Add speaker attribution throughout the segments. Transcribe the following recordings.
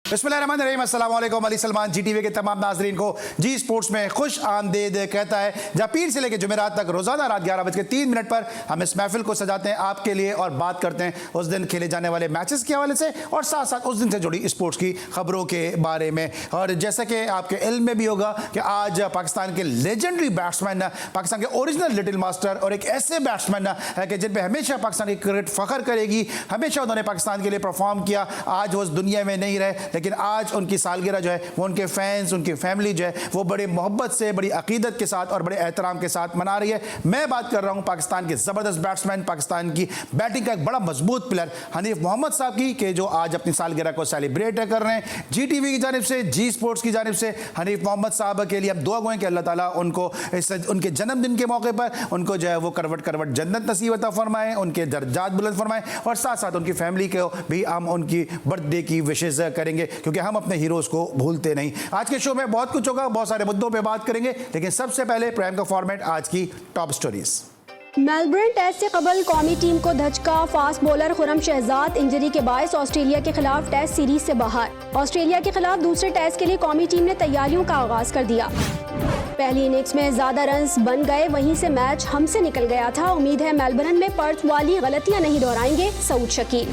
Speaker 1: बिस्मिल्लाहिर्रहमानिर्रहीम, अस्सलाम वालेकुम। अली सलमान जी टीवी के तमाम नाजरीन को जी स्पोर्ट्स में खुश आमदीद कहता है, जहाँ पीर से लेकर जुमेरात तक रोजाना रात 11:03 पर हम इस महफिल को सजाते हैं आपके लिए और बात करते हैं उस दिन खेले जाने वाले मैचेस के हवाले से और साथ साथ उस दिन से जुड़ी स्पोर्ट्स की खबरों के बारे में। और जैसा कि आपके इल्म में भी होगा कि आज पाकिस्तान के लेजेंडरी बैट्समैन, पाकिस्तान के ओरिजिनल लिटिल मास्टर और एक ऐसे बैट्समैन कि जिन पर हमेशा पाकिस्तान की क्रिकेट फख्र करेगी, हमेशा उन्होंने पाकिस्तान के लिए परफॉर्म किया, आज वो उस दुनिया में नहीं रहे, लेकिन आज उनकी सालगिरह जो है वो उनके फैंस, उनकी फैमिली जो है वो बड़ी मोहब्बत से, बड़ी अकीदत के साथ और बड़े एहतराम के साथ मना रही है। मैं बात कर रहा हूं पाकिस्तान के ज़बरदस्त बैट्समैन, पाकिस्तान की बैटिंग का एक बड़ा मजबूत प्लेयर हनीफ मोहम्मद साहब की, कि जो आज अपनी सालगिरह को सेलिब्रेट कर रहे हैं। जी टीवी की जानिब से, जी स्पोर्ट्स की जानिब से हनीफ मोहम्मद साहब के लिए हम दुआ गो कि अल्लाह ताला उनको उनके जन्मदिन के मौके पर उनको जो है वो करवट जन्नत नसीब अता फरमाए, उनके दर्जात बुलंद फरमाए और साथ साथ उनकी फैमिली को भी हम उनकी बर्थडे की विशेष करेंगे, क्योंकि हम अपने हीरोज को भूलते नहीं। आज के शो में बहुत कुछ होगा, बहुत सारे मुद्दों पे बात करेंगे, लेकिन सबसे पहले प्राइम का फॉर्मेट, आज की टॉप स्टोरीज।
Speaker 2: मेलबर्न टेस्ट से कबल कौमी टीम को धचका, fast bowler Khurram Shahzad injury के बायस ऑस्ट्रेलिया के खिलाफ टेस्ट सीरीज से बाहर। ऑस्ट्रेलिया के खिलाफ दूसरे टेस्ट के लिए कौमी टीम ने तैयारियों का आगाज कर दिया। पहली इनिंग्स में ज्यादा रन्स बन गए, वहीं से मैच हमसे निकल गया था। उम्मीद है मेलबर्न में पर्थ वाली गलतियां नहीं दोहराएंगे सऊद शकील।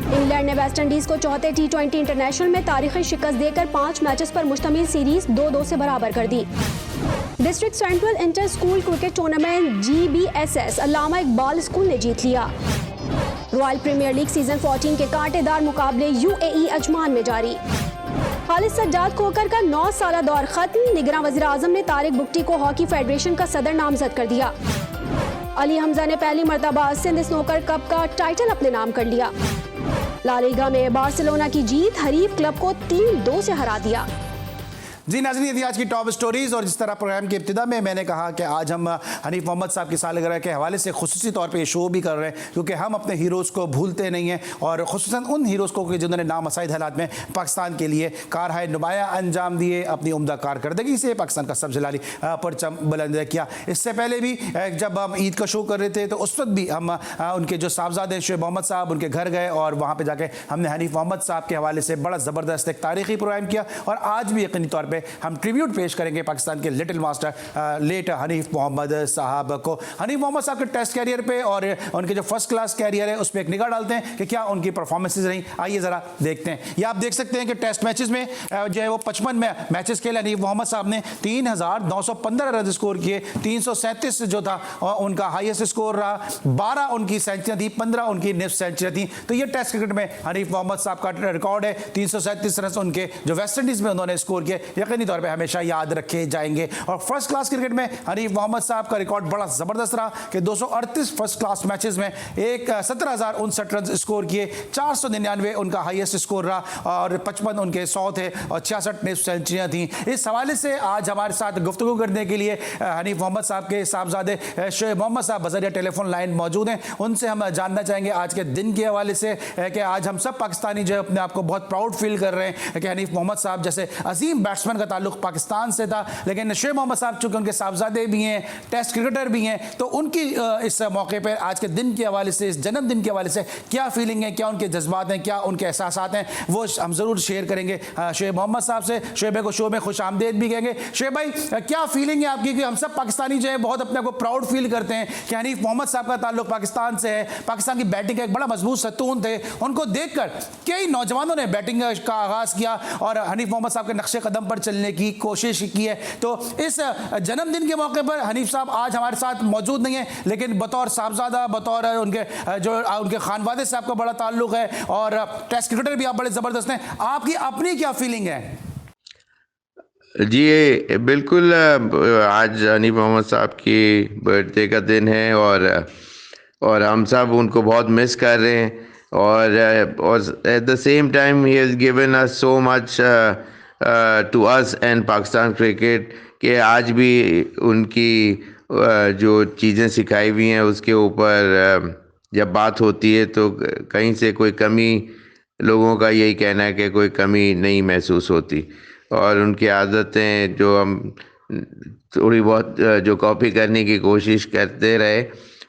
Speaker 2: इंग्लैंड ने वेस्ट इंडीज को चौथे T20 इंटरनेशनल में तारीखी शिकस्त देकर 5 मैचेस पर मुश्तमिल सीरीज 2-2 से बराबर कर दी। District central inter school cricket tournament GBSS Allama Iqbal school ने जीत लिया। रॉयल प्रीमियर लीग सीजन 14 के कांटेदार मुकाबले UAE अजमान में जारी। खालिद सज्जाद खोकर का 9 साला दौर खत्म। निगरान वज़ीर आज़म ने तारिक बुक्टी को हॉकी फेडरेशन का सदर नामजद कर दिया। अली हमजा ने पहली मर्तबा सिंध स्नूकर कप का टाइटल अपने नाम कर लिया। ला लीगा में बार्सिलोना की जीत, हरीफ क्लब को 3-2 से हरा दिया।
Speaker 1: जी नाज़रीन, आज की टॉप स्टोरीज। और जिस तरह प्रोग्राम की इब्तिदा में मैंने कहा कि आज हम हनीफ मोहम्मद साहब की सालगिरह के हवाले से खुसूसी तौर पे ये शो भी कर रहे हैं, क्योंकि हम अपने हीरोज़ को भूलते नहीं हैं, और खुसूसन उन हीरोज़ को जिन्होंने नामसाइद हालात में पाकिस्तान के लिए कारहाय नुमाया अंजाम दिए, अपनी उम्दा कारकर्दगी से पाकिस्तान का सबसे लाली परचम बुलंद किया। इससे पहले भी जब हम ईद का शो कर रहे थे तो उस वक्त भी हम उनके जो साहबजादे शोएब मोहम्मद साहब, उनके घर गए और वहाँ पर जाके हमने हनीफ मोहम्मद साहब के हवाले से बड़ा ज़बरदस्त एक तारीखी प्रोग्राम किया। और आज भी यकीनी तौर पर हम ट्रिब्यूट पेश करेंगे पाकिस्तान के little master late Hanif Mohammad साहब को। हनीफ मोहम्मद साहब के टेस्ट कैरियर पे और उनके जो फर्स्ट क्लास कैरियर है उस पर एक निगाह डालते हैं कि क्या उनकी परफॉर्मेंसेज रही। आइए ज़रा देखते हैं। ये आप देख सकते हैं कि टेस्ट मैचेस में जो है वो 55 मैचेस खेले हनीफ मोहम्मद साहब ने 3,915 रन स्कोर किए। 337 जो था उनका हाईएस्ट स्कोर रहा। 12 उनकी सेंचुरियाँ थी, 15 उनकी निफ्ट सेंचुरियाँ थी। तो ये टेस्ट क्रिकेट में हनीफ मोहम्मद साहब का रिकॉर्ड है। 337 रन उनके जो वेस्ट इंडीज़ में उन्होंने स्कोर किए, यकीनी तौर पर हमेशा याद रखे जाएंगे। और फर्स्ट क्लास क्रिकेट में हनीफ मोहम्मद साहब का रिकॉर्ड बड़ा जबरदस्त रहा कि 238 फर्स्ट क्लास मैचेस में 17,059 रन स्कोर किए। 499 उनका हाईएस्ट स्कोर रहा और 55 उनके 100 थे और 66 निफ्ट सेंचुरियां थी। इस हवाले से आज हमारे साथ गुफ्तगू करने के लिए हनीफ मोहम्मद साहब के साहबजादे शोएब मोहम्मद साहब बज़रिया टेलीफोन लाइन मौजूद हैं। उनसे हम जानना चाहेंगे आज के दिन के हवाले से कि आज हम सब पाकिस्तानी जो है अपने आप को बहुत प्राउड फील कर रहे हैं कि हनीफ मोहम्मद साहब जैसे अजीम बैट्समैन का ताल्लुक पाकिस्तान से था, लेकिन शोएब मोहम्मद साहब चूंकि उनके साहबजादे भी हैं, टेस्ट क्रिकेटर भी हैं, तो उनकी इस मौके पर आज के दिन के हवाले से, इस जन्मदिन के हवाले से क्या फीलिंग है, क्या उनके जज्बात हैं, क्या उनके एहसासात हैं, वो हम ज़रूर शेयर करेंगे शोएब मोहम्मद साहब से। शोएब को शो में खुश आमदेद भी कहेंगे। शोएब भाई, क्या फीलिंग है आपकी कि हम सब पाकिस्तानी जो है बहुत अपने को प्राउड फील करते हैं कि हनीफ मोहम्मद साहब का ताल्लुक पाकिस्तान से है, पाकिस्तान की बैटिंग का एक बड़ा मजबूत सतून थे, उनको देखकर कई नौजवानों ने बैटिंग का आगाज़ किया और हनीफ मोहम्मद साहब के नक्शे कदम पर चलने की कोशिश की है। तो इस जन्मदिन के मौके पर हनीफ साहब आज हमारे साथ मौजूद नहीं है, लेकिन बतौर साहबजादा, बतौर उनके खानवादे से आपका बड़ा ताल्लुक है और टेस्ट क्रिकेटर भी आप बड़े ज़बरदस्त हैं। आपकी अपनी क्या फीलिंग है?
Speaker 3: जी बिल्कुल, आज हनीफ मोहम्मद साहब की बर्थडे का दिन है और हम सब उनको बहुत मिस कर रहे हैं और at the same time he has given us so much to us and Pakistan cricket कि आज भी उनकी जो चीज़ें सिखाई हुई हैं उसके ऊपर जब बात होती है तो कहीं से कोई कमी, लोगों का यही कहना है कि कोई कमी नहीं महसूस होती। और उनकी आदतें जो हम थोड़ी बहुत जो कॉपी करने की कोशिश करते रहे,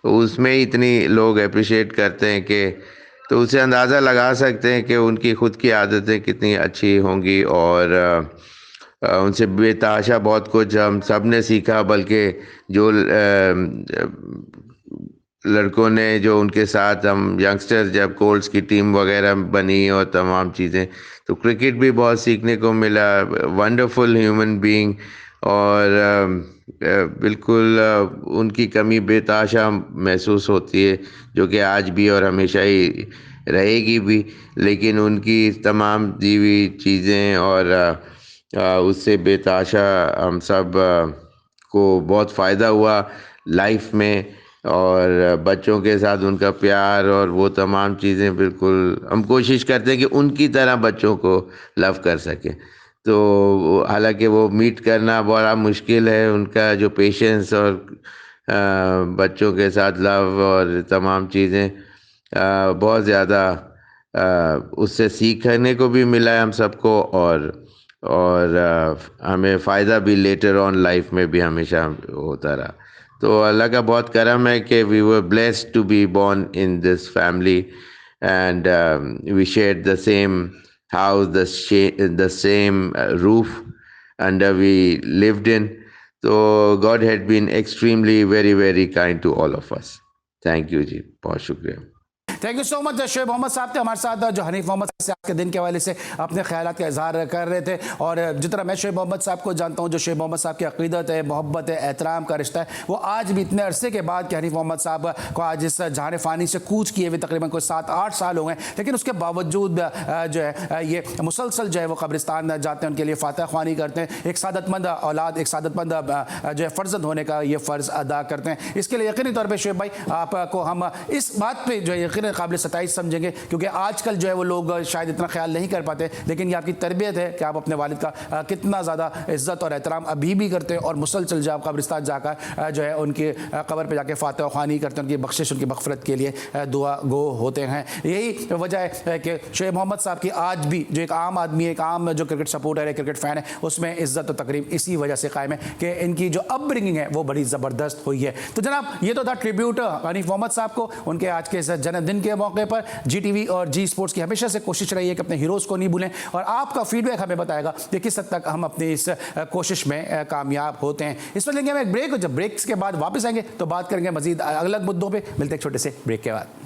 Speaker 3: उसमें इतनी लोग अप्रिशिएट करते हैं कि तो उससे अंदाज़ा लगा सकते हैं कि उनकी खुद की आदतें कितनी अच्छी होंगी। और उनसे बेतहाशा बहुत कुछ हम सब ने सीखा, बल्कि जो लड़कों ने जो उनके साथ हम यंगस्टर्स जब कोल्ड्स की टीम वगैरह बनी और तमाम चीज़ें, तो क्रिकेट भी बहुत सीखने को मिला। Wonderful human being. और बिल्कुल उनकी कमी बेतहाशा महसूस होती है, जो कि आज भी और हमेशा ही रहेगी भी। लेकिन उनकी तमाम दी हुई चीज़ें और उससे बेतहाशा हम सब को बहुत फ़ायदा हुआ लाइफ में। और बच्चों के साथ उनका प्यार और वो तमाम चीज़ें, बिल्कुल हम कोशिश करते हैं कि उनकी तरह बच्चों को लव कर सकें। तो हालांकि वो मीट करना बड़ा मुश्किल है, उनका जो पेशेंस और बच्चों के साथ लव और तमाम चीज़ें बहुत ज़्यादा उससे सीखने को भी मिला है हम सबको। और हमें फ़ायदा भी लेटर ऑन लाइफ में भी हमेशा होता रहा। तो अल्लाह का बहुत करम है कि we were blessed to be born in this family, and we shared the same house, the same roof under we lived in. So God had been extremely very very kind to all of us. Thank you जी, बहुत शुक्रिया।
Speaker 1: Thank you so much Shoaib Mohammad साहब थे हमारे साथ, जो हनीफ मोहम्मद से आज के दिन के हवाले से अपने ख्यालात का इजहार कर रहे थे। और जिस तरह मैं शोएब मोहम्मद साहब को जानता हूँ, जो शोएब मोहम्मद साहब की अकीदत है, मोहब्बत है, एहतराम का रिश्ता है, वो आज भी इतने अरसे के बाद कि हनीफ मोहम्मद साहब को आज इस जहान फ़ानी से कूच किए हुए तकरीबन कोई 7-8 साल हो गए, लेकिन उसके बावजूद जो है ये मुसलसल जो है वो कब्रिस्तान जाते हैं, उनके लिए फातह ख्वानी करते हैं, एक सादतमंद औलाद, एक सादतमंद जो है फ़र्जंद होने का ये फ़र्ज़ अदा करते हैं। इसके लिए यकीनी तौर पर शोएब भाई आपको हम इस बात पर जो है यकीन काबिल सताइश समझेंगे, क्योंकि आजकल जो है वो लोग शायद इतना ख्याल नहीं कर पाते, लेकिन ये आपकी तरबियत है कि आप अपने वालिद का कितना ज़्यादा इज्जत और एहतराम अभी भी करते हैं, और मुसलसल जो आप कब्रिस्तान जाकर जो है उनकी कब्र पे जाके फातह ख्वानी करते हैं, उनकी बख्शिश, उनकी मग़फ़िरत के लिए दुआ गो होते हैं। यही वजह है कि शोएब मोहम्मद साहब की आज भी जो एक आम आदमी, एक आम जो क्रिकेट सपोर्टर है, क्रिकेट फ़ैन है, उसमें इज्जत और तकरीम इसी वजह से कायम है कि इनकी जो अपब्रिंगिंग है वो बड़ी ज़बरदस्त हुई है। तो जनाब, ये तो था ट्रिब्यूट हनीफ मोहम्मद साहब को उनके आज के इस जन्मदिन के मौके पर। GTV और जी स्पोर्ट्स की हमेशा से कोशिश रही है कि अपने हीरोज़ को नहीं भूलें, और आपका फीडबैक हमें बताएगा कि किस हद तक हम अपनी इस कोशिश में कामयाब होते हैं। इस पर लेंगे हम एक ब्रेक, और जब ब्रेक्स के बाद वापस आएंगे तो बात करेंगे मजीद अलग मुद्दों पर। मिलते हैं एक छोटे से ब्रेक के बाद।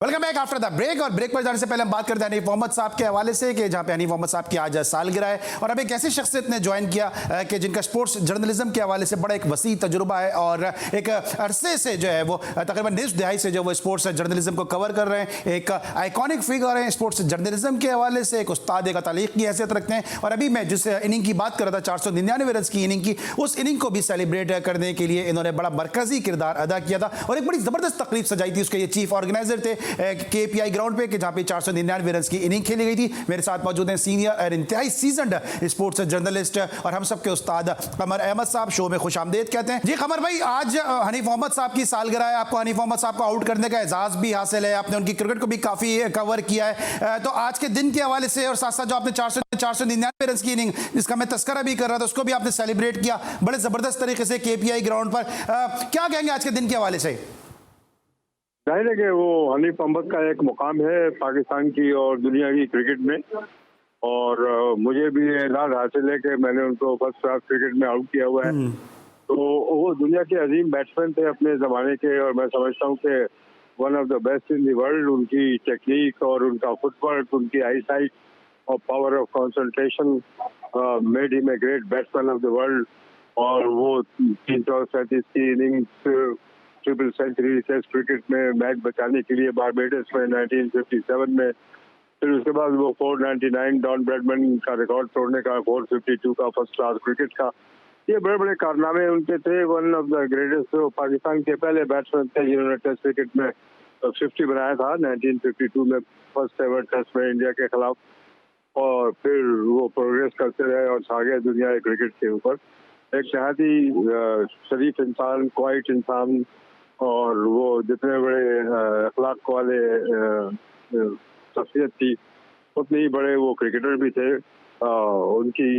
Speaker 1: Welcome back after the break. और ब्रेक पर जाने से पहले हम बात करते हैं हनीफ मोहम्मद साहब के हवाले से, कि जहां पे हनीफ मोहम्मद साहब की आज सालगिरह है, और अब एक ऐसी शख्सियत ने ज्वाइन किया कि जिनका स्पोर्ट्स जर्नलिज्म के हवाले से बड़ा एक वसी तजुर्बा है, और एक अरसे से जो है वो तकरीबन निस्फ दिहाई से जो वो स्पोर्ट्स जर्नलिज्म को कवर कर रहे हैं। एक आइकॉनिक फिगर हैं स्पोर्ट्स जर्नलिज्म के हवाले से, एक उस्ताद, एक तालीक की हैसियत रखते हैं। और अभी मैं जिस इनिंग की बात कर रहा था, 499 रन की इनिंग की, उस इनिंग को भी सेलिब्रेट करने के लिए इन्होंने बड़ा मरकजी किरदार अदा किया था, और एक बड़ी ज़बरदस्त तकरीब सजाई थी। उसके ये चीफ ऑर्गेनाइजर थे KPI ग्राउंड पे, कि जहां पे 499 रन की इनिंग खेली गई थी। मेरे साथ मौजूद हैं सीनियर और इंतहाई सीजन्ड स्पोर्ट्स जर्नलिस्ट और हम सबके उस्ताद कमर अहमद साहब। शो में खुशामदीद कहते हैं जी। कमर भाई, आज हनीफ मोहम्मद साहब की सालगिरह है, आपको हनीफ मोहम्मद साहब को आउट करने का एजाज भी हासिल है, आपने उनकी क्रिकेट को भी काफी कवर किया है। तो आज के दिन के हवाले से और साथ साथ जो आपने 499 रन की इनिंग जिसका मैं तस्करा भी कर रहा था, उसको भी आपने सेलिब्रेट किया बड़े जबरदस्त तरीके से KPI ग्राउंड पर। क्या कहेंगे आज के दिन के हवाले से?
Speaker 4: जाहिर है कि वो हनीफ मोहम्मद का एक मुकाम है पाकिस्तान की और दुनिया की क्रिकेट में, और मुझे भी एजाज हासिल है कि मैंने उनको फर्स्ट क्लास क्रिकेट में आउट किया हुआ है। तो वो दुनिया के अजीम बैट्समैन थे अपने ज़माने के, और मैं समझता हूँ कि one of the best in the world. उनकी टेक्निक और उनका फुटवर्क, उनकी आई साइट और power of concentration made him a great batsman of the world. और वो 337 की innings, triple century test cricket में मैच बचाने के लिए बारबेडस में 1957 में, फिर उसके बाद वो 499 डॉन ब्रैडमैन का रिकॉर्ड तोड़ने का, 452 का फर्स्ट क्लास क्रिकेट का, ये बड़े बड़े कारनामे उनके थे। One of the greatest Pakistan के पहले बैट्समैन थे जिन्होंने टेस्ट क्रिकेट में 50 बनाया था 1952 में, फर्स्ट एवर टेस्ट में इंडिया के खिलाफ। और फिर वो प्रोग्रेस करते रहे और छा गए दुनिया क्रिकेट के ऊपर। एक बहुत ही शरीफ इंसान, क्वाइट इंसान, और वो जितने बड़े अखलाक वाले शख्सियत थी, उतने ही बड़े वो क्रिकेटर भी थे। उनकी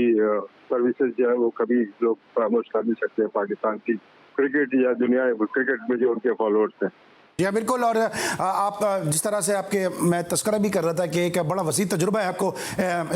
Speaker 4: सर्विसेज जो है वो कभी लोग परामर्श कर नहीं सकते पाकिस्तान की क्रिकेट या दुनिया क्रिकेट में जो उनके फॉलोअर्स हैं।
Speaker 1: जी हाँ बिल्कुल। और आप जिस तरह से आपके मैं तस्करा भी कर रहा था कि एक बड़ा वसी तजुर्बा है आपको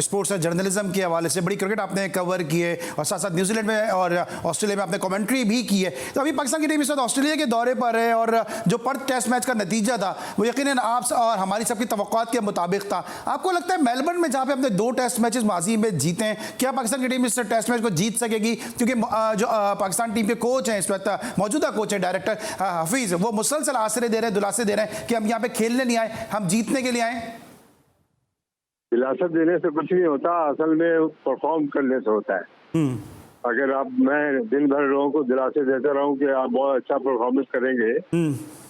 Speaker 1: स्पोर्ट्स और जर्नलिज्म के हवाले से, बड़ी क्रिकेट आपने कवर की है और साथ साथ न्यूजीलैंड में और ऑस्ट्रेलिया में आपने कमेंट्री भी की है। तो अभी पाकिस्तान की टीम इस वक्त ऑस्ट्रेलिया के दौरे पर है और जो पर्थ टेस्ट मैच का नतीजा था वो यकीनन आप और हमारी सबकी तवक्कुआत के मुताबिक था। आपको लगता है मेलबर्न में जहाँ पे अपने 2 टेस्ट मैचेस माजी में जीते हैं, क्या पाकिस्तान की टीम इस टेस्ट मैच को जीत सकेगी? क्योंकि जो पाकिस्तान टीम के कोच हैं इस वक्त, मौजूदा कोच है डायरेक्टर हफीज, वो मुसलसल आसरे दे रहे हैं, दिलासे दे रहे हैं कि हम यहाँ पे खेलने नहीं आए, हम जीतने के लिए आए।
Speaker 4: दिलासा देने से कुछ नहीं होता, असल में परफॉर्म करने से होता है। अगर मैं दिन भर लोगों को दिलासे देता रहूं कि आप बहुत अच्छा परफॉर्मेंस करेंगे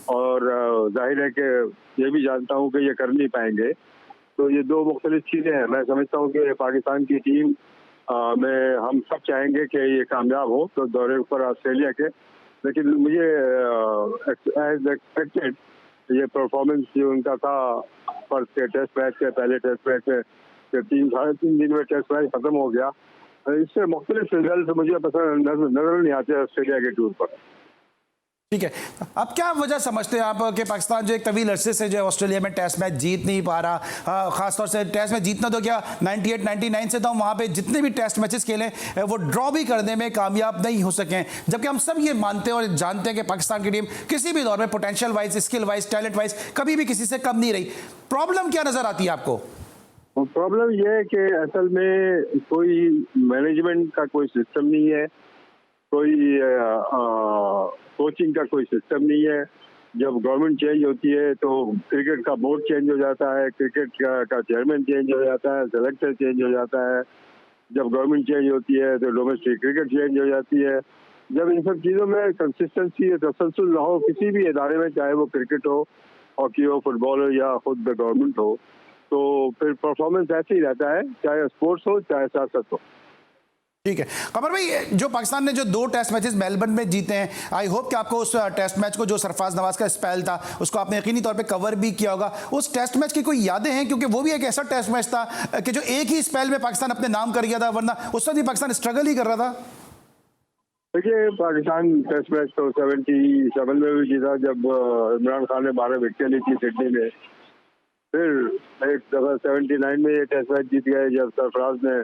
Speaker 4: और जाहिर है कि ये भी जानता हूं कि ये कर नहीं पाएंगे, तो ये 2 मुख्तलिफ चीजें हैं। मैं समझता हूं कि पाकिस्तान की टीम में हम सब चाहेंगे कि ये कामयाब हो तो दौरे पर ऑस्ट्रेलिया के, लेकिन मुझे एज एक्सपेक्टेड ये परफॉर्मेंस जो उनका था फर्स्ट के टेस्ट मैच के पहले टेस्ट मैच में 3-3.5 दिन में टेस्ट मैच खत्म हो गया, इससे मुख्तलिफ रिजल्ट मुझे पसंद नजर नहीं आते ऑस्ट्रेलिया के टूर पर।
Speaker 1: ठीक है, अब क्या वजह समझते हैं आप कि पाकिस्तान जो एक तवील अरसे से जो ऑस्ट्रेलिया में टेस्ट मैच जीत नहीं पा रहा, खासतौर से टेस्ट मैच जीतना तो क्या 98-99 से तो हम वहाँ पे जितने भी टेस्ट मैचेस खेले वो ड्रॉ भी करने में कामयाब नहीं हो सके, जबकि हम सब ये मानते हैं और जानते हैं कि पाकिस्तान की टीम किसी भी दौर में potential wise, skill wise, talent wise कभी भी किसी से कम नहीं रही। प्रॉब्लम क्या नजर आती है आपको?
Speaker 4: प्रॉब्लम यह है कि असल में कोई मैनेजमेंट का कोई सिस्टम नहीं है, कोई कोचिंग का कोई सिस्टम नहीं है। जब गवर्नमेंट चेंज होती है तो क्रिकेट का बोर्ड चेंज हो जाता है, क्रिकेट का चेयरमैन चेंज हो जाता है, सेलेक्टर चेंज हो जाता है। जब गवर्नमेंट चेंज होती है तो डोमेस्टिक क्रिकेट चेंज हो जाती है। जब इन सब चीज़ों में कंसिस्टेंसी तसलसल ना हो किसी भी इदारे में, चाहे वो क्रिकेट हो, हॉकी हो, फुटबॉल हो या खुद गवर्नमेंट हो, तो फिर परफॉर्मेंस ऐसे ही रहता है, चाहे स्पोर्ट्स हो चाहे सियासत हो।
Speaker 1: ठीक है कमर भाई, जो पाकिस्तान ने जो 2 टेस्ट मैचेस मेलबर्न में जीते हैं, आई होप कि आपको उस टेस्ट मैच को जो सरफराज नवाज का स्पेल था उसको आपने यकीनी तौर पे कवर भी किया होगा। उस टेस्ट मैच की कोई यादें हैं? क्योंकि वो भी एक ऐसा टेस्ट मैच था कि जो एक ही स्पेल में पाकिस्तान अपने नाम कर गया था, वरना उस वक्त भी पाकिस्तान स्ट्रगल ही कर रहा था।
Speaker 4: देखिए, पाकिस्तान टेस्ट मैच तो 77 में भी जीता जब इमरान खान ने 12 विकेटें ली थी सिडनी में। फिर एक दफा 79 में ये टेस्ट मैच जीत गए जब सरफराज ने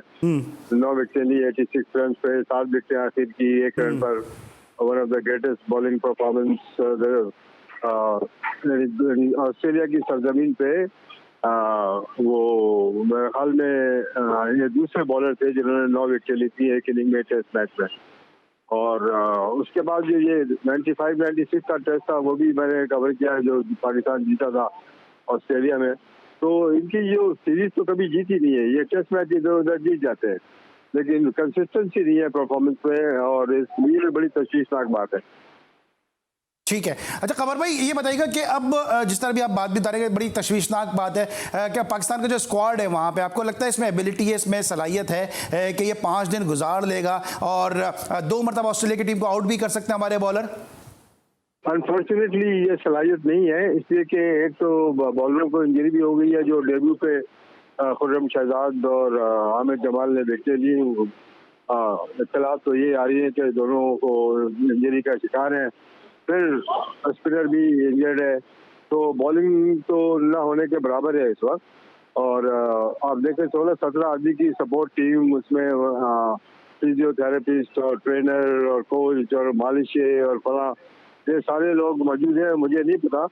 Speaker 4: 9 विकेटें ली, 86 रन पे 7 विकेटें हासिल की 1 रन पर। One of the greatest bowling performance Australia की सरजमीन पे। वो मेरे ख्याल में ये दूसरे बॉलर थे जिन्होंने 9 विकेटें ली थी एक इनिंग में टेस्ट मैच में। और उसके बाद जो ये 95-96 का टेस्ट था वो भी मैंने कवर किया जो पाकिस्तान जीता था ऑस्ट्रेलिया में। तो इनकी जो सीरीज तो कभी जीती नहीं है, ये टेस्ट मैच इधर उधर जीत जाते हैं, लेकिन कंसिस्टेंसी नहीं है परफॉर्मेंस में, और इसलिए बड़ी तशवीशनाक बात है।
Speaker 1: ठीक है, अच्छा कमर भाई ये बताइएगा कि अब जिस तरह भी आप बात भी बता रहे हैं, बड़ी तशवीशनाक बात है, क्या पाकिस्तान का जो स्क्वाड है वहाँ पे आपको लगता है इसमें एबिलिटी है, इसमें सलाहियत है कि ये 5 दिन गुजार लेगा और 2 मरतबा ऑस्ट्रेलिया की टीम को आउट भी कर सकते हैं हमारे बॉलर?
Speaker 4: अनफॉर्चुनेटली ये सलाहियत नहीं है, इसलिए कि एक तो बॉलरों को इंजरी भी हो गई है। जो डेब्यू पे खुर्रम शहजाद और आमिर जमाल ने विकेट ली, इत्तलात तो ये आ रही है कि दोनों को इंजरी का शिकार हैं। फिर स्पिनर भी इंजर्ड है, तो बॉलिंग तो ना होने के बराबर है इस वक्त। और आप देखें 16-17 आदमी की सपोर्ट टीम, उसमें फिजियोथेरेपिस्ट और ट्रेनर और कोच और मालिशे और फला, ये सारे लोग मौजूद हैं। मुझे नहीं पता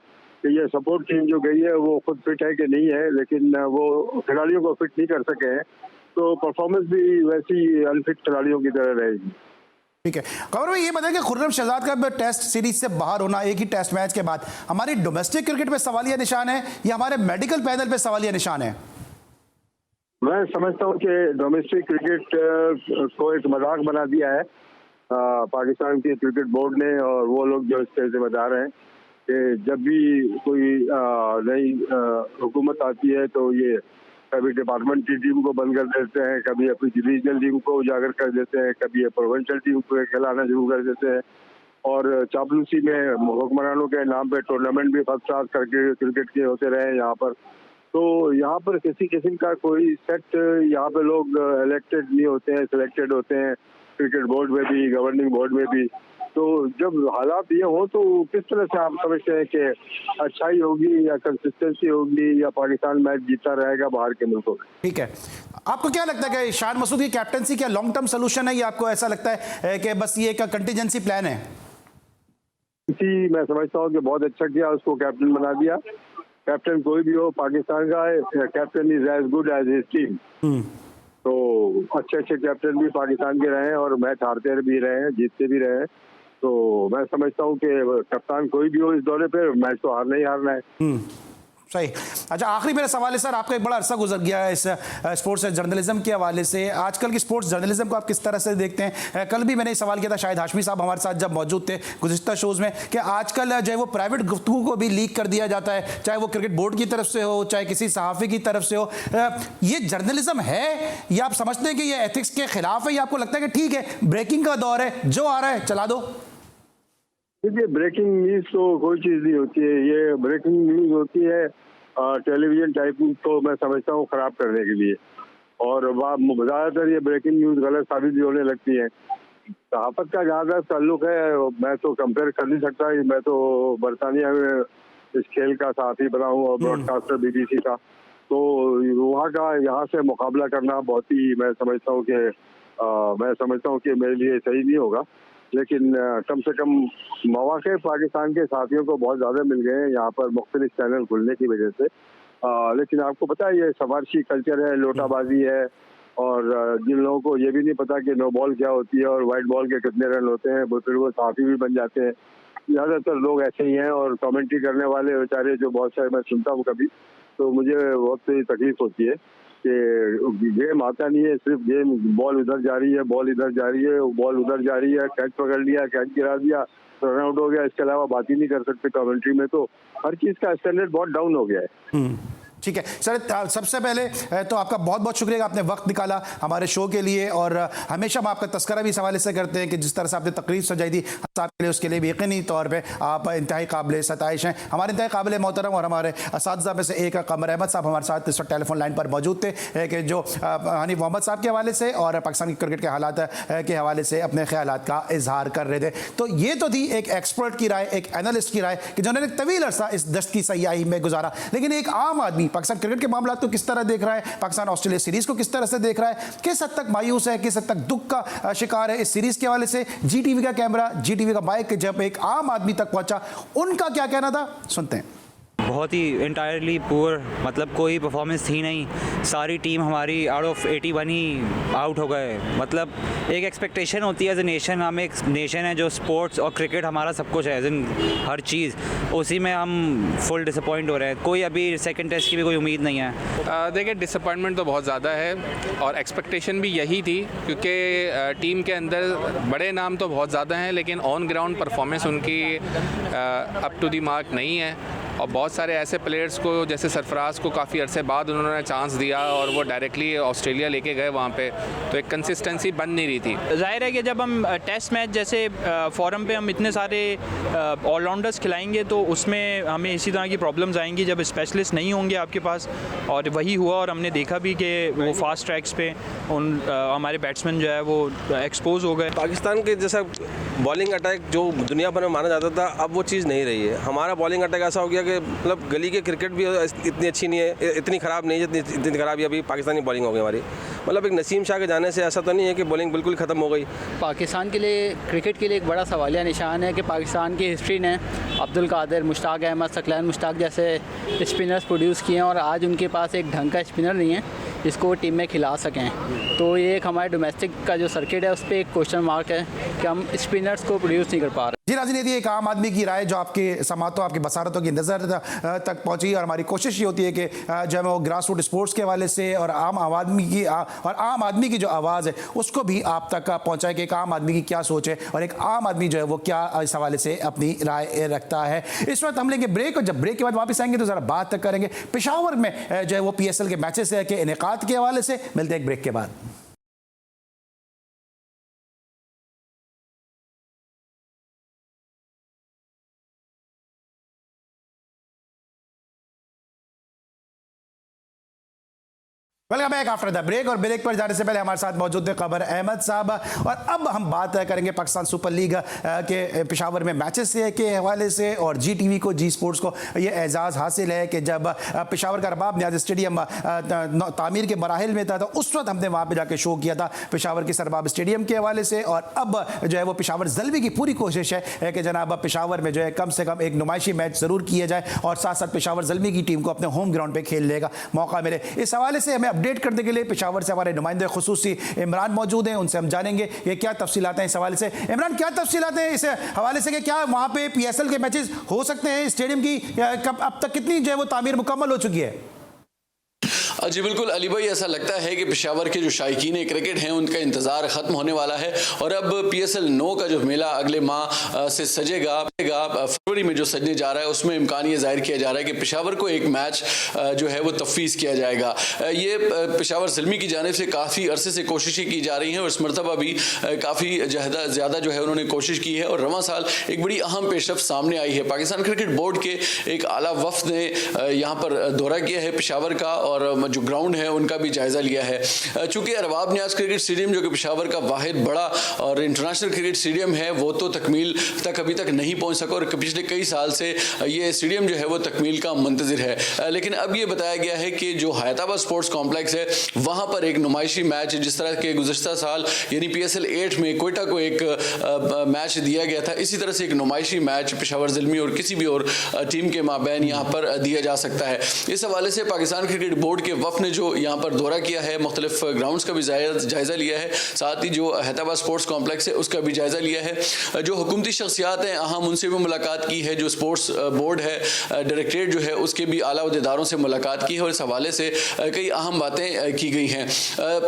Speaker 4: कि ये सपोर्ट टीम जो गई है वो खुद फिट है कि नहीं है, लेकिन वो खिलाड़ियों को फिट नहीं कर सके हैं, तो परफॉर्मेंस भी वैसी अनफिट खिलाड़ियों की तरह रहेगी।
Speaker 1: ठीक है, कमर भाई ये बताएं कि खुर्रम शहजाद का टेस्ट सीरीज से बाहर होना एक ही टेस्ट मैच के बाद हमारी डोमेस्टिक क्रिकेट पे सवालिया निशान है या हमारे मेडिकल पैनल पे सवालिया निशान है?
Speaker 4: मैं समझता हूँ कि डोमेस्टिक क्रिकेट को एक मजाक बना दिया है पाकिस्तान के क्रिकेट बोर्ड ने, और वो लोग जो इसके जिम्मेदार हैं कि जब भी कोई नई हुकूमत आती है तो ये कभी डिपार्टमेंट की टीम को बंद कर देते हैं, कभी अपनी रीजनल टीम को उजागर कर देते हैं, कभी प्रोविंशियल टीम को खिलाना शुरू कर देते हैं, और चापलूसी में हुक्मरानों के नाम पे टूर्नामेंट भी फर्स्ट क्लास करके क्रिकेट के होते रहे यहाँ पर। तो यहाँ पर किसी किस्म का कोई सेट, यहाँ पे लोग इलेक्टेड नहीं होते हैं, सिलेक्टेड होते हैं क्रिकेट बोर्ड में भी, गवर्निंग बोर्ड में भी। तो जब हालात ये हो तो किस तरह से आप समझते हैं कि अच्छाई होगी या कंसिस्टेंसी होगी या पाकिस्तान मैच जीता रहेगा बाहर के मुल्कों में?
Speaker 1: ठीक है, आपको क्या लगता है कि शान मसूद की कैप्टनसी क्या लॉन्ग टर्म सोल्यूशन है, या आपको ऐसा लगता है कि बस ये एक कंटिजेंसी प्लान है?
Speaker 4: इसी मैं समझता हूँ कि बहुत अच्छा किया, उसको कैप्टन बना दिया। कैप्टन कोई भी हो पाकिस्तान का है, captain is as good as his team. तो अच्छे अच्छे कैप्टन भी पाकिस्तान के रहे हैं और मैच हारते भी रहे हैं, जीतते भी रहे हैं। तो मैं समझता हूँ कि कप्तान कोई भी हो इस दौरे पे, मैच तो हारना ही हारना है।
Speaker 1: सही। अच्छा, आखिरी मेरा सवाल है सर, आपका एक बड़ा अरसा गुजर गया है इस स्पोर्ट्स जर्नलिज्म के हवाले से। आजकल की स्पोर्ट्स जर्नलिज्म को आप किस तरह से देखते हैं? कल भी मैंने सवाल किया था, शायद हाशमी साहब हमारे साथ जब मौजूद थे गुज़िश्ता शोज़ में, कि आजकल जो है वो प्राइवेट गुफ्तगू को भी लीक कर दिया जाता है, चाहे वो क्रिकेट बोर्ड की तरफ से हो, चाहे किसी सहाफ़ी की तरफ से हो। ये जर्नलिज्म है, या आप समझते हैं कि ये एथिक्स के खिलाफ है, या आपको लगता है कि ठीक है ब्रेकिंग का दौर है, जो आ रहा है चला दो?
Speaker 4: देखिए, ब्रेकिंग न्यूज तो कोई चीज़ नहीं होती है। ये ब्रेकिंग न्यूज होती है टेलीविजन टाइप को मैं समझता हूँ खराब करने के लिए, और ज़्यादातर ये ब्रेकिंग न्यूज गलत साबित भी होने लगती है। सहाफत का जहाँ तक ताल्लुक है, मैं तो कंपेयर कर नहीं सकता। मैं तो बरतानिया में इस खेल का साथी बना हूँ और ब्रॉडकास्टर बीबीसी का, तो वहाँ का यहाँ से मुकाबला करना बहुत ही मैं समझता हूँ कि मेरे लिए सही नहीं होगा। लेकिन कम से कम मौके पाकिस्तान के साथियों को बहुत ज़्यादा मिल गए हैं यहाँ पर मुख्तलिफ चैनल खुलने की वजह से। लेकिन आपको पता है ये सवारशी कल्चर है, लोटाबाजी है, और जिन लोगों को ये भी नहीं पता कि नो बॉल क्या होती है और वाइट बॉल के कितने रन होते हैं, वो फिर वो साथी भी बन जाते हैं। ज़्यादातर लोग ऐसे ही हैं, और कमेंट्री करने वाले बेचारे जो बहुत सारे मैं सुनता हूँ कभी, तो मुझे बहुत सी तकलीफ होती है कि गेम आता नहीं है, सिर्फ गेम बॉल उधर जा रही है, बॉल इधर जा रही है, बॉल उधर जा रही है, कैच पकड़ लिया, कैच गिरा दिया, रन आउट हो गया, इसके अलावा बात ही नहीं कर सकते कमेंट्री में। तो हर चीज़ का स्टैंडर्ड बहुत डाउन हो गया है।
Speaker 1: ठीक है सर, सबसे पहले तो आपका बहुत बहुत शुक्रिया कि आपने वक्त निकाला हमारे शो के लिए, और हमेशा हम आपका तस्करा भी इस हवाले से करते हैं कि जिस तरह से आपने तकरीर सजाई थी आपके लिए, उसके लिए भी यकीनी तौर पे आप इंतहाई काबिल सताइश हैं। हमारे इंतहाई काबिल मोहतरम और हमारे असातिज़ा में से एक कमर अहमद साहब हमारे साथ इस वक्त टेलीफोन लाइन पर मौजूद थे, कि जो हनीफ मोहम्मद साहब के हवाले से और पाकिस्तान क्रिकेट के हालात के हवाले से अपने ख्यालात का इजहार कर रहे थे। तो ये तो थी एक एक्सपर्ट की राय, एक एनालिस्ट की राय, कि जिन्होंने तवील अरसा इस दस्त की सयाही में गुजारा। लेकिन एक आम आदमी पाकिस्तान क्रिकेट के मामला को किस तरह देख रहा है, पाकिस्तान ऑस्ट्रेलिया सीरीज को किस तरह से देख रहा है, किस हद तक मायूस है, किस हद तक दुख का शिकार है इस सीरीज के हवाले से, जीटीवी का कैमरा, जीटीवी का माइक जब एक आम आदमी तक पहुंचा, उनका क्या कहना था, सुनते हैं।
Speaker 5: बहुत ही इंटायरली पुअर, मतलब कोई परफॉर्मेंस थी नहीं। सारी टीम हमारी आउट ऑफ 81 ही आउट हो गए। मतलब एक एक्सपेक्टेशन होती है एज ए नेशन, हम एक नेशन है जो स्पोर्ट्स और क्रिकेट हमारा सब कुछ है, एज इन हर चीज़, उसी में हम फुल डिसअपॉइंट हो रहे हैं। कोई अभी सेकंड टेस्ट की भी कोई उम्मीद नहीं है।
Speaker 6: देखिए, डिसअपॉइंटमेंट तो बहुत ज़्यादा है, और एक्सपेक्टेशन भी यही थी, क्योंकि टीम के अंदर बड़े नाम तो बहुत ज़्यादा हैं, लेकिन ऑन ग्राउंड परफॉर्मेंस उनकी अप टू दी मार्क नहीं है। और बहुत सारे ऐसे प्लेयर्स को, जैसे सरफराज को काफ़ी अरसे बाद उन्होंने चांस दिया और वो डायरेक्टली ऑस्ट्रेलिया लेके गए वहाँ पे, तो एक कंसिस्टेंसी बन नहीं रही थी।
Speaker 7: जाहिर है कि जब हम टेस्ट मैच जैसे फॉरम पे हम इतने सारे ऑलराउंडर्स खिलाएंगे तो उसमें हमें इसी तरह की प्रॉब्लम्स आएंगी जब स्पेशलिस्ट नहीं होंगे आपके पास, और वही हुआ। और हमने देखा भी कि वो फास्ट ट्रैक्स पे हमारे बैट्समैन जो है वो एक्सपोज हो गए।
Speaker 8: पाकिस्तान के जैसा बॉलिंग अटैक जो दुनिया भर में माना जाता था, अब वो चीज़ नहीं रही है। हमारा बॉलिंग अटैक ऐसा हो गया कि मतलब गली के क्रिकेट भी इतनी अच्छी नहीं है, इतनी ख़राब नहीं है जितनी ख़राब है अभी पाकिस्तानी बॉलिंग हो गई हमारी। मतलब एक नसीम शाह के जाने से ऐसा तो नहीं है कि बॉलिंग बिल्कुल ख़त्म हो गई।
Speaker 9: पाकिस्तान के लिए, क्रिकेट के लिए एक बड़ा सवालिया निशान है कि पाकिस्तान की हिस्ट्री ने अब्दुल कादिर, मुश्ताक अहमद, सकलैन मुश्ताक जैसे स्पिनर्स प्रोड्यूस किए हैं, और आज उनके पास एक ढंग का स्पिनर नहीं है जिसको वो टीम में खिला सकें। तो ये एक हमारे डोमेस्टिक का जो सर्किट है उस पर एक क्वेश्चन मार्क है कि हम स्पिनर्स को प्रोड्यूस नहीं कर पा रहे।
Speaker 1: जी नाज़रीन, ये एक आम आदमी की राय जो आपके समातों, आपकी बसारतों की नज़र तक पहुंची, और हमारी कोशिश ये होती है कि जो है वो ग्रास रूट स्पोर्ट्स के हवाले से और आम आदमी की जो आवाज़ है उसको भी आप तक पहुंचाए कि एक आम आदमी की क्या सोच है और एक आम आदमी जो है वो क्या इस हवाले से अपनी राय रखता है। इस वक्त हम लेंगे ब्रेक, और जब ब्रेक के बाद वापस आएंगे तो ज़रा बात करेंगे पेशावर में जो है वो PSL के मैचेस के इनेकाद के हवाले से। मिलते हैं एक ब्रेक के बाद। Welcome back after the break. और ब्रेक पर जाने से पहले हमारे साथ मौजूद है कमर अहमद साहब, और अब हम बात करेंगे पाकिस्तान सुपर लीग के पेशावर में मैचेस के हवाले से। और जी टीवी को, जी स्पोर्ट्स को ये एजाज़ हासिल है कि जब पेशावर का रबाब नियाज़ स्टेडियम तामीर के मराहिल में था तो उस वक्त हमने वहाँ पर जाकर शो किया था पेशावर के सरबाब स्टेडियम के हवाले से। और अब जो है वो पेशावर ज़ल्मी की पूरी कोशिश है कि जनाब पेशावर में जो है कम से कम एक नुमाइशी मैच ज़रूर किया जाए और साथ साथ पेशावर ज़ल्मी की टीम को अपने होम ग्राउंड पर खेलने का मौका मिले। इस हवाले से हमें अपडेट करने के लिए पेशावर से हमारे नुमाइंदे खुसूसी इमरान मौजूद हैं, उनसे हम जानेंगे ये क्या तफसीलात हैं इस हवाले से। इमरान, क्या तफसीलात हैं इस हवाले से कि क्या वहाँ पे PSL के मैचेस हो सकते हैं? स्टेडियम की अब तक कितनी जो है वो तामीर मुकम्मल हो चुकी है?
Speaker 10: जी बिल्कुल अली भाई, ऐसा लगता है कि पेशावर के जो शायकीन क्रिकेट हैं उनका इंतज़ार ख़त्म होने वाला है और अब PSL 9 का जो मेला अगले माह से सजेगा, फरवरी में जो सजने जा रहा है उसमें इम्कान ये जाहिर किया जा रहा है कि पेशावर को एक मैच जो है वो तफवीज़ किया जाएगा। ये पेशावर ज़ल्मी की जानिब से काफ़ी अरसे से कोशिशें की जा रही हैं और इस मरतबा भी काफ़ी ज़्यादा जो है उन्होंने कोशिश की है और रवां साल एक बड़ी अहम पेशरफ्त सामने आई है। पाकिस्तान क्रिकेट बोर्ड के एक आला वफ्द ने यहाँ पर दौरा किया है पेशावर का और जो ग्राउंड है उनका भी जायज़ा लिया है। चूँकि अरबाब नियाज़ क्रिकेट स्टेडियम जो कि पेशावर का वाहिद बड़ा और इंटरनेशनल क्रिकेट स्टेडियम है वो तो तकमील तक अभी तक नहीं पहुँच सका और पिछले कई साल से ये स्टेडियम जो है वो तकमील का मुंतज़िर है। लेकिन अब ये बताया गया है कि जो हैदराबाद स्पोर्ट्स कॉम्प्लेक्स है वहाँ पर एक नुमाइशी मैच, जिस तरह के गुज़श्ता साल यानी PSL 8 में कोयटा को एक मैच दिया गया था, इसी तरह से एक नुमाइशी मैच पेशावर ज़ल्मी और किसी भी और टीम के माबैन यहाँ पर दिया जा सकता है। इस हवाले से पाकिस्तान क्रिकेट बोर्ड के वफ़द ने जो यहाँ पर दौरा किया है, मुख्तलिफ ग्राउंड्स का भी जायज़ा लिया है, साथ ही जो हैदराबाद स्पोर्ट्स कॉम्प्लेक्स है उसका भी जायज़ा लिया है। जो हुकूमती शख्सियात हैं अहम उनसे भी मुलाकात की है, जो स्पोर्ट्स बोर्ड है डायरेक्टरेट जो है उसके भी आला अहदेदारों से मुलाकात की है और इस हवाले से कई अहम बातें की गई हैं।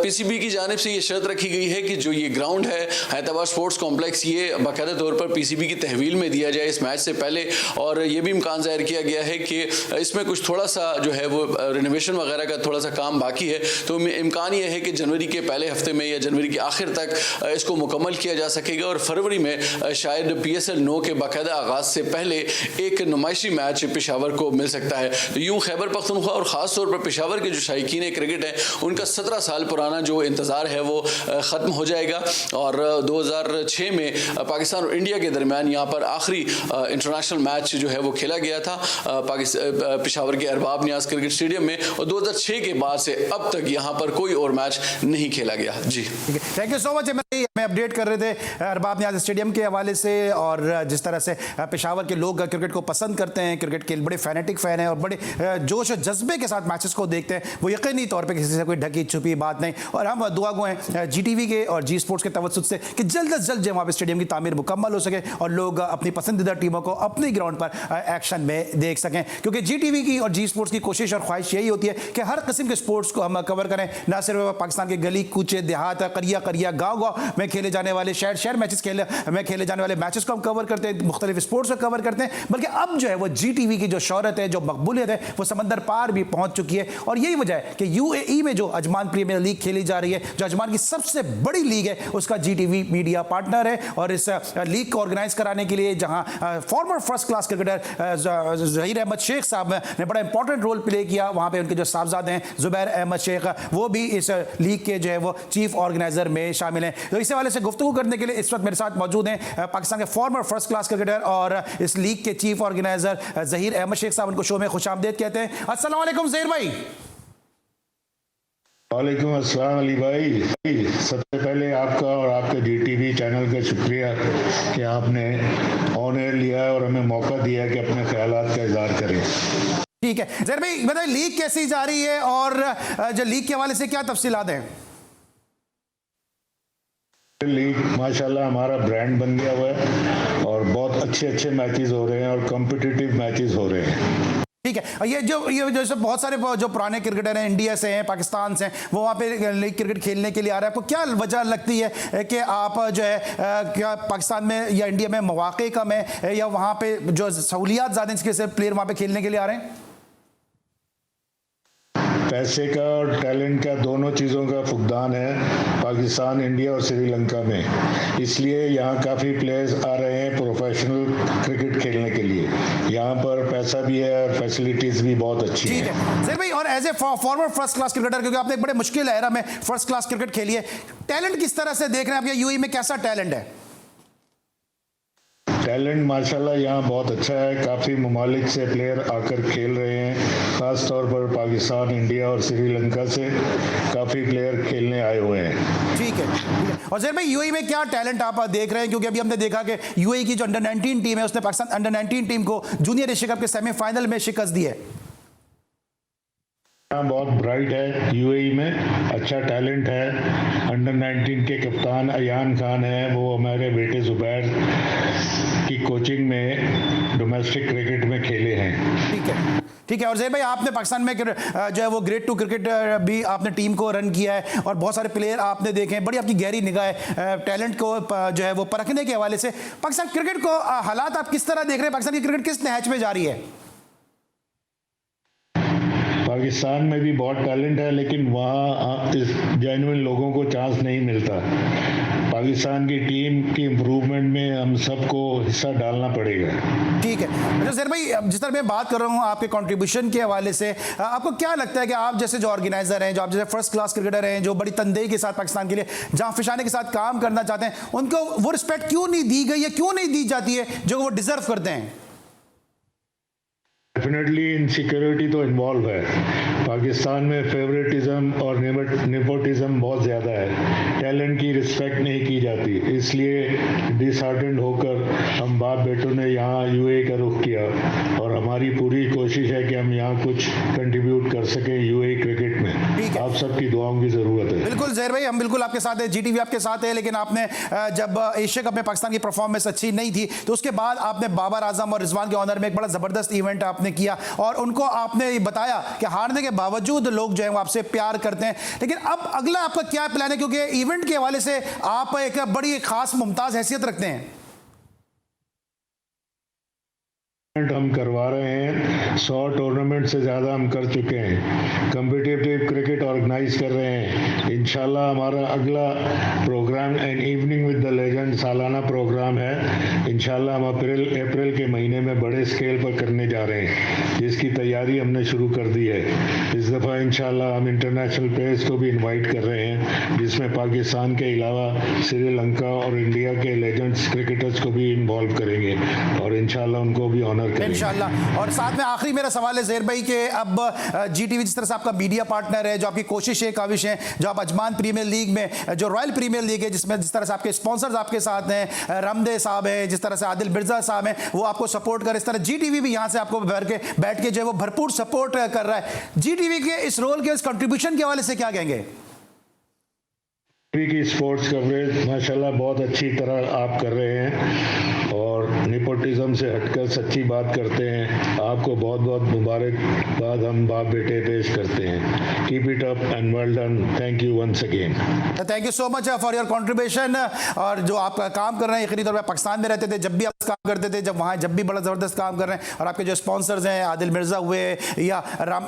Speaker 10: PCB की जानिब से ये शर्त रखी गई है कि जो ये ग्राउंड है हैदराबाद स्पोर्ट्स कॉम्प्लेक्स ये बाकायदा तौर पर PCB की तहवील में दिया जाए इस मैच से पहले। और ये भी इम्कान ज़ाहिर किया गया है कि इसमें कुछ थोड़ा सा जो है वो रिनोवेशन वगैरह का थोड़ा सा काम बाकी है, तो इम्कान ये है कि जनवरी के पहले हफ्ते में या जनवरी के आखिर तक इसको मुकम्मल किया जा सकेगा और फरवरी में शायद PSL 9 के बाकायदा आगाज़ से पहले एक नुमाइशी मैच पेशावर को मिल सकता है। तो यूँ खैबर पख्तूनख्वा और ख़ास तौर पर पेशावर के जो शायकीन क्रिकेट हैं उनका 17 साल पुराना जो इंतज़ार है वो ख़त्म हो जाएगा। और 2006 में पाकिस्तान और इंडिया के दरमियान यहाँ पर आखिरी इंटरनेशनल मैच जो है वो खेला गया था पेशावर के अरबाब नियाज़ क्रिकेट स्टेडियम में और 2006 के बाद से अब तक यहाँ पर कोई और मैच नहीं खेला गया। जी
Speaker 1: थैंक यू सो मच। हमें अपडेट कर रहे थे अरबाब नियाज़ स्टेडियम के हवाले से और जिस तरह से पेशावर के लोग क्रिकेट को पसंद करते हैं, क्रिकेट के बड़े फैनेटिक फ़ैन हैं और बड़े जोश और जज्बे के साथ मैचेस को देखते हैं, वो यकीनी तौर पे किसी से कोई ढकी छुपी बात नहीं। और हम दुआ गो हैं GTV के और जी स्पोर्ट्स के तवज्जुद से कि जल्द अज जल्द जो वहाँ पर स्टेडियम की तामीर मुकम्मल हो सके और लोग अपनी पसंदीदा टीमों को अपनी ग्राउंड पर एक्शन में देख सकें, क्योंकि GTV की और जी स्पोर्ट्स की कोशिश और ख्वाहिश यही होती है कि हर किस्म के स्पोर्ट्स को हम कवर करें, ना सिर्फ पाकिस्तान के गली कूचे देहात करिया गाँव में खेले जाने वाले शहर मैचेस में खेले जाने वाले मैचेस को हम कवर करते हैं, मुख्तलिफ स्पोर्ट्स को कवर करते हैं, बल्कि अब जो है वो GTV की जो शोहरत है, जो मकबूलियत है, वो समंदर पार भी पहुंच चुकी है। और यही वजह है कि UAE में जो अजमान प्रीमियर लीग खेली जा रही है, जो अजमान की सबसे बड़ी लीग है, उसका GTV मीडिया पार्टनर है और इस लीग को ऑर्गेनाइज कराने के लिए जहां former first class cricketer Zaheer Ahmed Sheikh साहब ने बड़ा इंपॉर्टेंट रोल प्ले किया, वहां पे उनके जो साहबजादे हैं ज़ुबैर अहमद शेख, वो भी इस लीग के जो है वो चीफ ऑर्गेनाइजर में शामिल हैं। तो इस हवाले से गुफ्तगू करने के लिए इस वक्त मेरे साथ मौजूद हैं पाकिस्तान के फॉर्मर फर्स्ट क्लास क्रिकेटर और इस लीग के चीफ ऑर्गेनाइजर ज़हीर अहमद शेख साहब। उनको शो में खुशामदीद कहते हैं। अस्सलाम वालेकुम ज़हीर भाई।
Speaker 11: वालेकुम अस्सलाम अली भाई। सबसे पहले आपका और आपके GTV चैनल का शुक्रिया कि आपने ऑन एयर लिया है और हमें मौका दिया है कि अपने ख्यालात का इज़हार करें।
Speaker 1: ठीक है ज़हीर भाई, बताइए लीग कैसी जा रही है और जो लीग के हवाले से क्या तफसीलात हैं?
Speaker 11: लीग माशाल्लाह हमारा ब्रांड बन गया हुआ है और बहुत अच्छे मैचेस हो रहे हैं और कॉम्पिटिटिव मैचेस हो रहे हैं।
Speaker 1: ठीक है, ये सब बहुत सारे जो पुराने क्रिकेटर हैं, इंडिया से हैं, पाकिस्तान से हैं, वो वहाँ पे लीग क्रिकेट खेलने के लिए आ रहे हैं। आपको क्या वजह लगती है कि आप जो है क्या पाकिस्तान में या इंडिया में मौक़े कम है या वहाँ पे जो सहूलियात ज़्यादा इसके से प्लेयर वहाँ पे खेलने के लिए आ रहे हैं?
Speaker 11: पैसे का और टैलेंट का दोनों चीज़ों का फुकदान है पाकिस्तान, इंडिया और श्रीलंका में, इसलिए यहाँ काफ़ी प्लेयर्स आ रहे हैं प्रोफेशनल क्रिकेट खेलने के लिए। यहाँ यहाँ पर पैसा भी है और फैसिलिटीज़ भी बहुत अच्छी
Speaker 1: ठीक
Speaker 11: है।
Speaker 1: है ज़हीर भाई, और as a former first class cricketer, क्योंकि आपने एक बड़े मुश्किल एरा में फर्स्ट क्लास क्रिकेट खेली है, टैलेंट किस तरह से देख रहे हैं आपके यूएई में, कैसा टैलेंट है?
Speaker 11: टैलेंट माशाल्लाह यहाँ बहुत अच्छा है, काफ़ी ममालिक से प्लेयर आकर खेल रहे हैं, ख़ास तौर पर पाकिस्तान, इंडिया और श्रीलंका से काफ़ी प्लेयर खेलने आए हुए हैं।
Speaker 1: ठीक है, ठीक है। और ज़हीर भाई यूएई में क्या टैलेंट आप देख रहे हैं, क्योंकि अभी हमने देखा कि यूएई की जो अंडर 19 टीम है उसने पाकिस्तान अंडर 19 टीम को जूनियर एशिया कप के सेमीफाइनल में शिकस्त दी है।
Speaker 11: यहाँ बहुत ब्राइट है, यूएई में अच्छा टैलेंट है। अंडर 19 के कप्तान अयान खान है, वो हमारे बेटे जुबैर की कोचिंग में डोमेस्टिक क्रिकेट में खेले हैं।
Speaker 1: ठीक है, ठीक है। और ज़हीर भाई, आपने पाकिस्तान में जो है वो ग्रेड 2 क्रिकेट भी आपने टीम को रन किया है और बहुत सारे प्लेयर आपने देखे हैं, बड़ी आपकी गहरी निगाह है टैलेंट को जो है वो परखने के हवाले से। पाकिस्तान क्रिकेट को हालात आप किस तरह देख रहे हैं, पाकिस्तान की क्रिकेट किस नहज में जा रही है?
Speaker 11: पाकिस्तान में भी बहुत टैलेंट है, लेकिन वहाँ इस जेन्युइन लोगों को चांस नहीं मिलता। पाकिस्तान की टीम की इम्प्रूवमेंट में हम सबको हिस्सा डालना पड़ेगा।
Speaker 1: ठीक है। अच्छा ज़हीर भाई, जिस तरह मैं बात कर रहा हूँ आपके कंट्रीब्यूशन के हवाले से, आपको क्या लगता है कि आप जैसे जो ऑर्गेनाइजर हैं, जो आप जैसे फर्स्ट क्लास क्रिकेटर हैं, जो बड़ी तनदेही के साथ पाकिस्तान के लिए जान फिशाने के साथ काम करना चाहते हैं, उनको वो रिस्पेक्ट क्यों नहीं दी गई है, क्यों नहीं दी जाती है जो वो डिजर्व करते हैं?
Speaker 11: डेफिनेटली इनसिक्योरिटी तो इन्वॉल्व है। पाकिस्तान में फेवरेटिज्म और नेपोटिज्म बहुत ज़्यादा है, टैलेंट की रिस्पेक्ट नहीं की जाती, इसलिए डिसहार्टेंड होकर हम बाप बेटों ने यहाँ यूएई का रुख किया और हमारी पूरी कोशिश है कि हम यहाँ कुछ कंट्रीब्यूट कर सकें यूएई क्रिकेट में। आप सबकी दुआओं की ज़रूरत है।
Speaker 1: बिल्कुल ज़हीर भाई, हम बिल्कुल आपके साथ हैं, जीटीवी आपके साथ है, लेकिन आपने जब एशिया कप में पाकिस्तान की परफॉर्मेंस अच्छी नहीं थी तो उसके बाद आपने बाबर आजम और रिजवान के ऑनर में एक बड़ा ज़बरदस्त इवेंट आपने किया और उनको आपने बताया कि हारने के बावजूद लोग जो है वो आपसे प्यार करते हैं। लेकिन अब अगला आपका क्या प्लान है, क्योंकि इवेंट के हवाले से आप एक बड़ी खास मुमताज हैसियत रखते हैं?
Speaker 11: हम करवा रहे हैं, 100 टूर्नामेंट से ज़्यादा हम कर चुके हैं, कम्पिटिटिव क्रिकेट ऑर्गेनाइज कर रहे हैं। इंशाल्लाह हमारा अगला programme an evening with the legend सालाना प्रोग्राम है। इंशाल्लाह हम अप्रैल के महीने में बड़े स्केल पर करने जा रहे हैं, जिसकी तैयारी हमने शुरू कर दी है। इस दफ़ा इंशाल्लाह हम इंटरनेशनल प्लेयर्स को भी इन्वाइट कर रहे हैं, जिसमें पाकिस्तान के अलावा श्रीलंका और इंडिया के लेजेंड्स क्रिकेटर्स को भी इन्वॉल्व करेंगे और इंशाल्लाह उनको भी ऑनर
Speaker 1: इंशाल्लाह। और साथ में आखिरी मेरा सवाल है ज़हीर भाई कि अब जीटीवी जिस तरह से आपका मीडिया पार्टनर है, जो आपकी कोशिश है, काविश है, जो आप अजमान प्रीमियर लीग में, जो रॉयल प्रीमियर लीग है, जिसमें जिस तरह से आपके स्पॉन्सर्स आपके साथ हैं, रमदे साहब हैं, जिस तरह से आदिल बिरजा साहब हैं, वो आपको सपोर्ट कर, इस तरह जीटीवी भी यहाँ से आपको बैठ के जो है वो भरपूर सपोर्ट कर रहा है। जीटीवी के इस रोल के, इस कंट्रीब्यूशन के हवाले से क्या कहेंगे?
Speaker 11: की स्पोर्ट्स कवरेज माशाल्लाह बहुत अच्छी तरह आप कर रहे हैं और नेपोटिज्म से हटकर सच्ची बात करते हैं। आपको बहुत बहुत मुबारकबाद हम बाप बेटे पेश करते हैं। Keep it up and well done. Thank you once again.
Speaker 1: Thank you so much for your contribution. और जो आप काम कर रहे हैं, यकीनी तौर पर पाकिस्तान में रहते थे, जब भी आप काम करते थे, जब वहाँ जब भी बड़ा ज़बरदस्त काम कर रहे हैं, और आपके जो स्पॉन्सर्स हैं आदिल मिर्ज़ा हुए या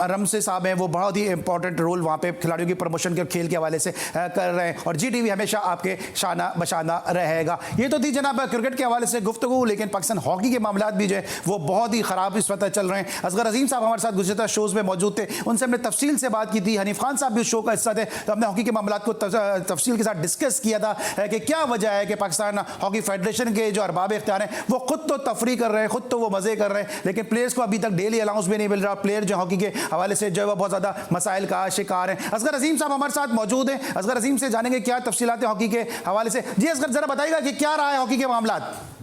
Speaker 1: रमसे साहब हैं, वो बहुत ही इंपॉर्टेंट रोल वहाँ पे खिलाड़ियों की प्रमोशन के खेल के हवाले से कर रहे हैं। और जीटीवी हमेशा आपके शाना बशाना रहेगा। ये तो थी जनाब क्रिकेट के हवाले से गुफ्तगू, लेकिन पाकिस्तान हॉकी के मामलात भी जो है वो बहुत ही ख़राब इस वक्त चल रहे हैं। असगर अजीम साहब हमारे साथ गुज़िश्ता शोज़ में मौजूद थे, उनसे हमने तफसील से बात की थी। हनीफ खान साहब भी उस शो का हिस्सा थे, तो हमने हॉकी के मामलात को तफसील के साथ डिस्कस किया था कि क्या वजह है कि पाकिस्तान हॉकी फेडरेशन के जो अरबाब इख्तियार हैं वो खुद तो तफरी कर रहे हैं, खुद तो वो मज़े कर रहे हैं, लेकिन प्लेयर्स को अभी तक डेली अलाउंस भी नहीं मिल रहा। प्लेयर जो हॉकी के हवाले से जो है वो बहुत ज़्यादा मसाइल का शिकार है। असगर अजीम साहब हमारे साथ मौजूद हैं, असगर अजीम से जानेंगे क्या तफसीलात है हॉकी के हवाले से। जी असगर, ज़रा बताइएगा कि क्या रहा है हॉकी के मामलात?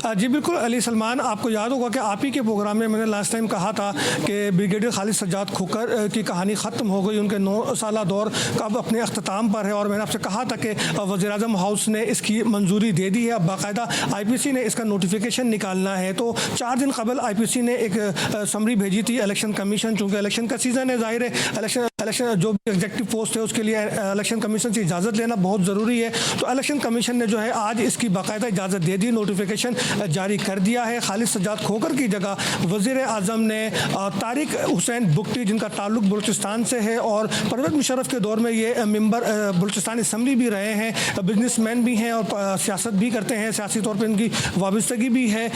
Speaker 12: जी बिल्कुल अली सलमान, आपको याद होगा कि आप ही के प्रोग्राम में मैंने लास्ट टाइम कहा था कि ब्रिगेडियर खालिद सज्जाद खोखर की कहानी ख़त्म हो गई, उनके 9 साला दौर का अब अपने अख्ताम पर है। और मैंने आपसे कहा था कि वज़ीर-ए-आज़म हाउस ने इसकी मंजूरी दे दी है, अब बाकायदा IPC ने इसका नोटिफिकेशन निकालना है। तो 4 दिन कबल IPC ने एक समरी भेजी थी इलेक्शन कमीशन, चूँकि इलेक्शन का सीज़न है, ज़ाहिर है इलेक्शन इलेक्शन जो भी एग्जीक्यूटिव पोस्ट है उसके लिए इलेक्शन कमीशन से इजाज़त लेना बहुत ज़रूरी है। तो इलेक्शन कमीशन ने जो है आज इसकी बाकायदा इजाज़त दे दी, नोटिफिकेशन जारी कर दिया है। खालिद सज्जाद खोखर की जगह वज़ीर आज़म ने तारिक हुसैन बुगटी, जिनका ताल्लुक बलूचिस्तान से है और परवेज़ मुशर्रफ के दौर में ये मेंबर बलूचिस्तान असम्बली भी रहे हैं, बिजनेसमैन भी हैं और सियासत भी करते हैं, सियासी तौर पर इनकी वाबस्तगी भी है।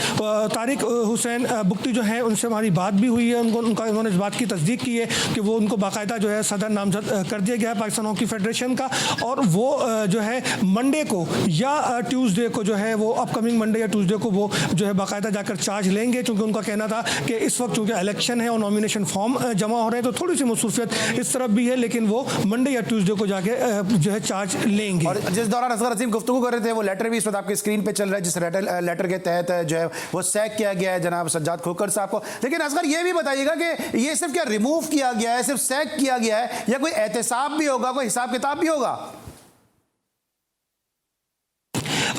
Speaker 12: तारिक हुसैन बुगटी जो है उनसे हमारी बात भी हुई है, उन्होंने इस बात की तस्दीक की है कि वो उनको बाकायदा जो है सदर नामजद कर दिया गया है पाकिस्तान हॉकी फेडरेशन का, और वो जो है मंडे को या ट्यूसडे को जो है वो अपकमिंग मंडे या ट्यूसडे को वो जो है बाकायदा जाकर चार्ज लेंगे, क्योंकि उनका कहना था कि इस वक्त चूँकि इलेक्शन है और नॉमिनेशन फॉर्म जमा हो रहे हैं तो थोड़ी सी मसरूफियत इस तरफ भी है, लेकिन वो मंडे या ट्यूसडे को जाके जो है चार्ज लेंगे।
Speaker 1: और जिस दौरान असगर अजीम गुफ्तगू कर रहे थे वो लेटर भी इस वक्त आपकी स्क्रीन पे चल रहा है, जिस लेटर के तहत जो है वो सैक किया गया है जनाब सज्जाद खोखर साहब को। लेकिन असगर ये भी बताइएगा कि ये सिर्फ क्या रिमूव किया गया है, सिर्फ सैक किया गया है, या कोई एहतसाब भी होगा, कोई हिसाब किताब भी होगा?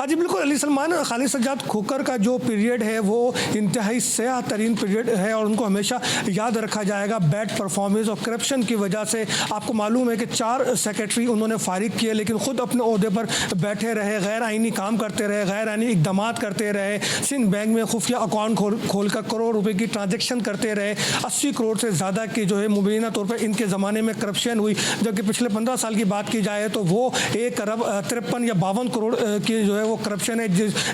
Speaker 12: जी बिल्कुल अली सलमान, खालिद सज्जाद खोखर का जो पीरियड है वो इंतहाई सयाह तरीन पीरियड है और उनको हमेशा याद रखा जाएगा बैड परफॉर्मेंस और करप्शन की वजह से। आपको मालूम है कि 4 सेक्रेटरी उन्होंने फारिग किए, लेकिन ख़ुद अपने ओहदे पर बैठे रहे, गैर आइनी काम करते रहे, गैर आइनी इकदाम करते रहे, सिंध बैंक में खुफिया अकाउंट खोल कर करोड़ रुपए की ट्रांजेक्शन करते रहे, 80 करोड़ से ज़्यादा की जो है मुबीना तौर पर इनके ज़माने में करप्शन हुई। जबकि पिछले 15 साल की बात की जाए तो वो 1 अरब 53 या 52 करोड़ की जो है वो करप्शन है,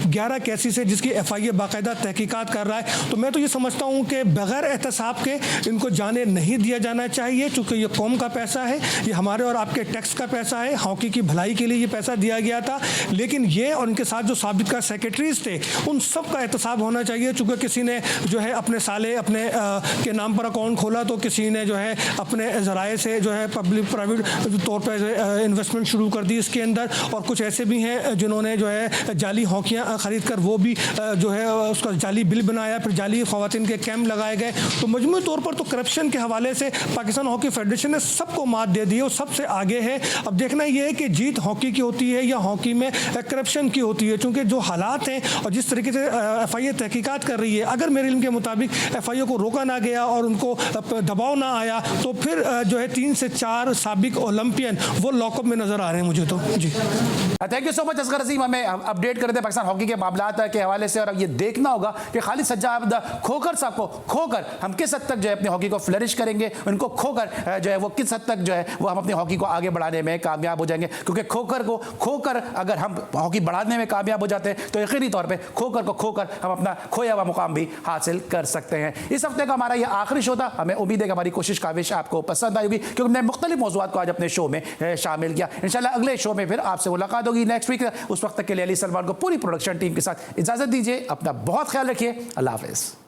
Speaker 12: 11 केसेस है जिसकी FIA बाकायदा तहकीकात कर रहा है। तो मैं तो ये समझता हूँ कि बगैर एहतसाब के इनको जाने नहीं दिया जाना चाहिए, चूँकि ये कौम का पैसा है, ये हमारे और आपके टैक्स का पैसा है, हॉकी की भलाई के लिए ये पैसा दिया गया था। लेकिन ये और इनके साथ जो साबिका सेक्रेटरीज थे उन सब का एहतसाब होना चाहिए, चूँकि किसी ने जो है अपने साले अपने के नाम पर अकाउंट खोला तो किसी ने जो है अपने ज़राए से जो है पब्लिक प्राइवेट तौर पर इन्वेस्टमेंट शुरू कर दी इसके अंदर, और कुछ ऐसे भी हैं जिन्होंने जो है जाली हॉकियाँ ख़रीद कर वो भी जो है उसका जाली बिल बनाया, फिर जाली ख़वातीन के कैंप लगाए गए। तो मजमूई तौर पर तो करप्शन के हवाले से पाकिस्तान हॉकी फेडरेशन ने सबको मात दे दी और सबसे आगे है। अब देखना यह है कि जीत हॉकी की होती है या हॉकी में करप्शन की होती है, क्योंकि जो हालात हैं और जिस तरीके से FIA तहकीकात कर रही है, अगर मेरे इल्म के मुताबिक FIA को रोका ना गया और उनको दबाव ना आया तो फिर जो है 3 से 4 साबिक ओलंपियन वो लॉकअप में नज़र आ रहे हैं मुझे तो। जी
Speaker 1: thank you so much Asghar Azim, हमें अपडेट कर दे पाकिस्तान हॉकी के मामलात के हवाले से। और अब ये देखना होगा कि खालिद सज्जाद खोखर साहब को खोकर हम किस हद तक जो है अपनी हॉकी को फ्लरिश करेंगे, उनको खोकर जो है वो किस हद तक जो है वो हम अपनी हॉकी को आगे बढ़ाने में कामयाब हो जाएंगे। क्योंकि खोकर अगर हम हॉकी बढ़ाने में कामयाब हो जाते हैं तो यकीनी तौर पर खोकर हम अपना खोया हुआ मुकाम भी हासिल कर सकते हैं। इस हफ्ते का हमारा यह आखिरी शो था। हमें उम्मीद है कि हमारी कोशिश काविश आपको पसंद आएगी, क्योंकि हमने मुख्तलिफ मौज़ूआत को आज अपने शो में शामिल किया। इंशाल्लाह अगले शो में फिर आपसे मुलाकात होगी नेक्स्ट वीक। उस वक्त तक के लिए अली सलमान को पूरी प्रोडक्शन टीम के साथ इजाज़त दीजिए। अपना बहुत ख्याल रखिए। अल्लाह हाफ़िज़।